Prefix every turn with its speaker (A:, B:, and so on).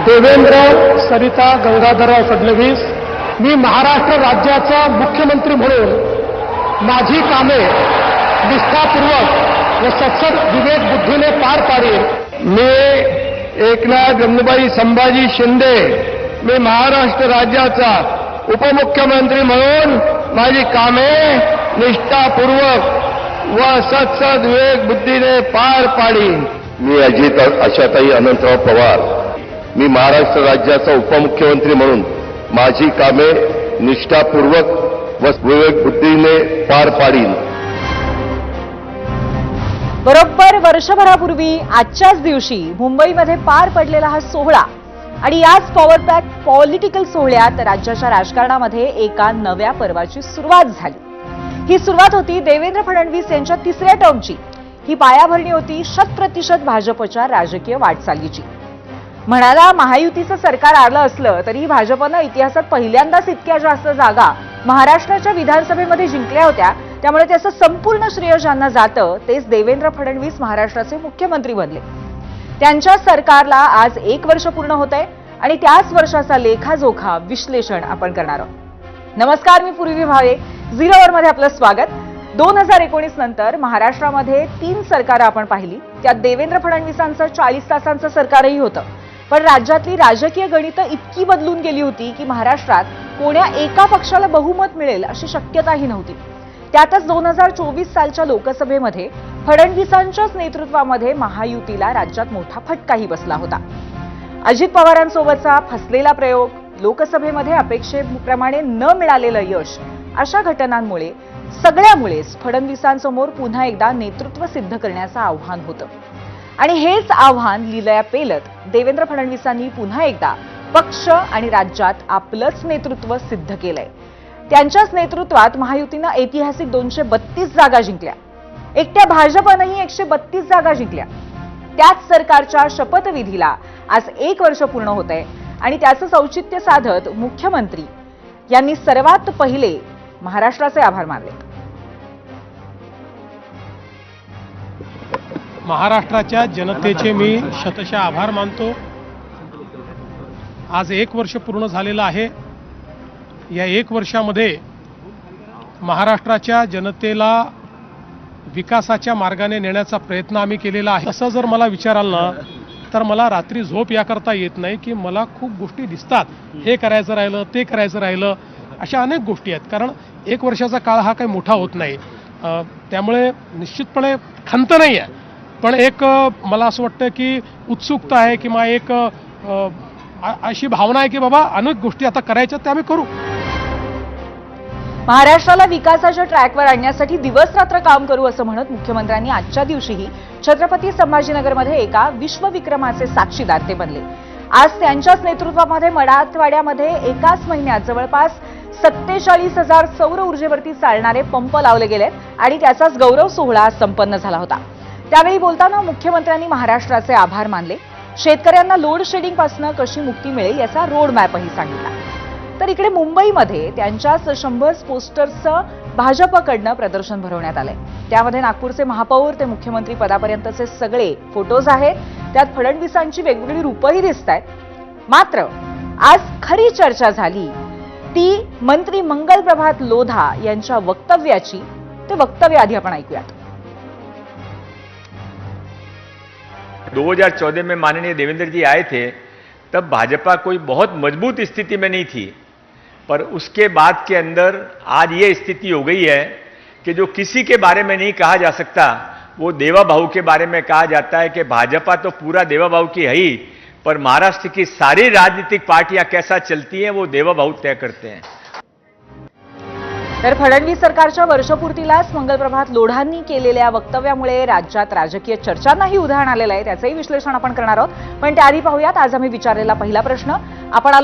A: देवेंद्र सरिता गंगाधरराव फडणवीस, मी महाराष्ट्र राज्याचा मुख्यमंत्री म्हणून माझी कामे निष्ठापूर्वक व सत्सद विवेक बुद्धीने पार पाडीन। मी एकनाथ गंगूबाई संभाजी शिंदे, मी महाराष्ट्र राज्याचा उपमुख्यमंत्री म्हणून माझी कामे निष्ठापूर्वक व सत्सद विवेक बुद्धीने पार पाडीन।
B: मी अजित आशाताई अनंतराव पवार, मी महाराष्ट्र राज्याचा उपमुख्यमंत्री म्हणून माझी कामे निष्ठापूर्वक व विवेक बुद्धीने पार पाडीन।
C: बरोबर वर्षभरापूर्वी आजच्याच दिवशी मुंबईमध्ये पार पडलेला हा सोहळा आणि याच पॉवर पॅक पॉलिटिकल सोहळ्यात राज्याच्या राजकारणामध्ये एका नव्या पर्वाची सुरुवात झाली। ही सुरुवात होती देवेंद्र फडणवीस यांच्या तिसऱ्या टर्मची। ही पायाभरणी होती 100% भाजपच्या राजकीय वाटचालीची। म्हणाला महायुतीचं सरकार आलं असलं तरी भाजपनं इतिहासात पहिल्यांदाच इतक्या जास्त जागा महाराष्ट्राच्या विधानसभेमध्ये जिंकल्या होत्या, त्यामुळे त्याचं संपूर्ण श्रेय ज्यांना जातं तेच देवेंद्र फडणवीस महाराष्ट्राचे मुख्यमंत्री बनले। त्यांच्या सरकारला आज 1 वर्ष पूर्ण होतंय आणि त्याच वर्षाचा लेखाजोखा विश्लेषण आपण करणार आहोत। नमस्कार, मी पूर्वी भावे, झिरो अवरमध्ये आपलं स्वागत। 2019 नंतर महाराष्ट्रामध्ये 3 सरकारं आपण पाहिली, त्यात देवेंद्र फडणवीसांचं 40 तासांचं सरकारही होतं। पण राज्यातली राजकीय गणितं इतकी बदलून गेली होती की महाराष्ट्रात कोण्या एका पक्षाला बहुमत मिळेल अशी शक्यताही नव्हती। त्यातच 2024 सालच्या लोकसभेमध्ये फडणवीसांच्याच नेतृत्वामध्ये महायुतीला राज्यात मोठा फटकाही बसला होता। अजित पवारांसोबतचा फसलेला प्रयोग, लोकसभेमध्ये अपेक्षेप्रमाणे न मिळालेलं यश, अशा घटनांमुळे सगळ्यामुळेच फडणवीसांसमोर पुन्हा एकदा नेतृत्व सिद्ध करण्याचं आव्हान होतं आणि हेच आव्हान लिलया पेलत देवेंद्र फडणवीसांनी पुन्हा एकदा पक्ष आणि राज्यात आपलंच नेतृत्व सिद्ध केलंय। त्यांच्याच नेतृत्वात महायुतीनं ऐतिहासिक 232 जागा जिंकल्या, एकट्या भाजपनंही 132 जागा जिंकल्या। त्याच सरकारच्या शपथविधीला आज 1 वर्ष पूर्ण होतंय आणि त्याचं औचित्य साधत मुख्यमंत्री यांनी सर्वात पहिले महाराष्ट्राचे आभार मानले।
A: महाराष्ट्राच्या जनतेचे मी शतशः आभार मानतो। आज 1 वर्ष पूर्ण झालेलं आहे। या 1 वर्षामध्ये महाराष्ट्राच्या जनतेला विकासाच्या मार्गाने नेण्याचा प्रयत्न आम्ही केलेला आहे। असं जर मला विचाराल ना तर मला रात्री झोप याकरता येत नाही की मला खूप गोष्टी दिसतात, हे करायचं राहिलं, ते करायचं राहिलं, अशा अनेक गोष्टी आहेत। कारण 1 वर्षाचा काळ हा काही मोठा होत नाही, त्यामुळे निश्चितपणे खंत नाही आहे, पण एक मला असं वाटतं की उत्सुकता आहे किंवा एक अशी भावना आहे की बाबा अनेक गोष्टी आता करायच्या, त्या आम्ही करू।
C: महाराष्ट्राला विकासाच्या ट्रॅकवर आणण्यासाठी दिवस रात्र काम करू असं म्हणत मुख्यमंत्र्यांनी आजच्या दिवशीही छत्रपती संभाजीनगरमध्ये एका विश्वविक्रमाचे साक्षीदार ते बनले। आज त्यांच्याच नेतृत्वामध्ये मराठवाड्यामध्ये एकाच महिन्यात जवळपास 47,000 सौर ऊर्जेवरती चालणारे पंप लावले गेले आणि त्याचाच गौरव सोहळा संपन्न झाला होता। त्यावेळी बोलताना मुख्यमंत्र्यांनी महाराष्ट्राचे आभार मानले, शेतकऱ्यांना लोड शेडिंग पासून कशी मुक्ती मिळेल याचा रोड मॅपही सांगितला। तर इकडे मुंबईमध्ये त्यांच्याच 100 पोस्टर्सचं भाजपकडनं प्रदर्शन भरवण्यात आलंय। त्यामध्ये नागपूरचे महापौर ते मुख्यमंत्री पदापर्यंतचे सगळे फोटोज आहेत, त्यात फडणवीसांची वेगवेगळी रूपही दिसतायत। मात्र आज खरी चर्चा झाली ती मंत्री मंगल प्रभात लोधा यांच्या वक्तव्याची। ते वक्तव्य आधी आपण ऐकूयात।
D: 2014 में माननीय देवेंद्र जी आए थे, तब भाजपा कोई बहुत मजबूत स्थिति में नहीं थी, पर उसके बाद के अंदर आज ये स्थिति हो गई है कि जो किसी के बारे में नहीं कहा जा सकता वो देवा भाऊ के बारे में कहा जाता है कि भाजपा तो पूरा देवा भाऊ की है ही, पर महाराष्ट्र की सारी राजनीतिक पार्टियां कैसा चलती हैं वो देवा भाऊ तय करते हैं।
C: तर फडणवीस सरकारच्या वर्षपूर्तीलाच मंगलप्रभात लोढांनी केलेल्या वक्तव्यामुळे राज्यात राजकीय चर्चांनाही उधाण आलेलं आहे, त्याचंही विश्लेषण आपण करणार आहोत। पण त्याआधी पाहूयात आज आम्ही विचारलेला पहिला प्रश्न। आपण आलोय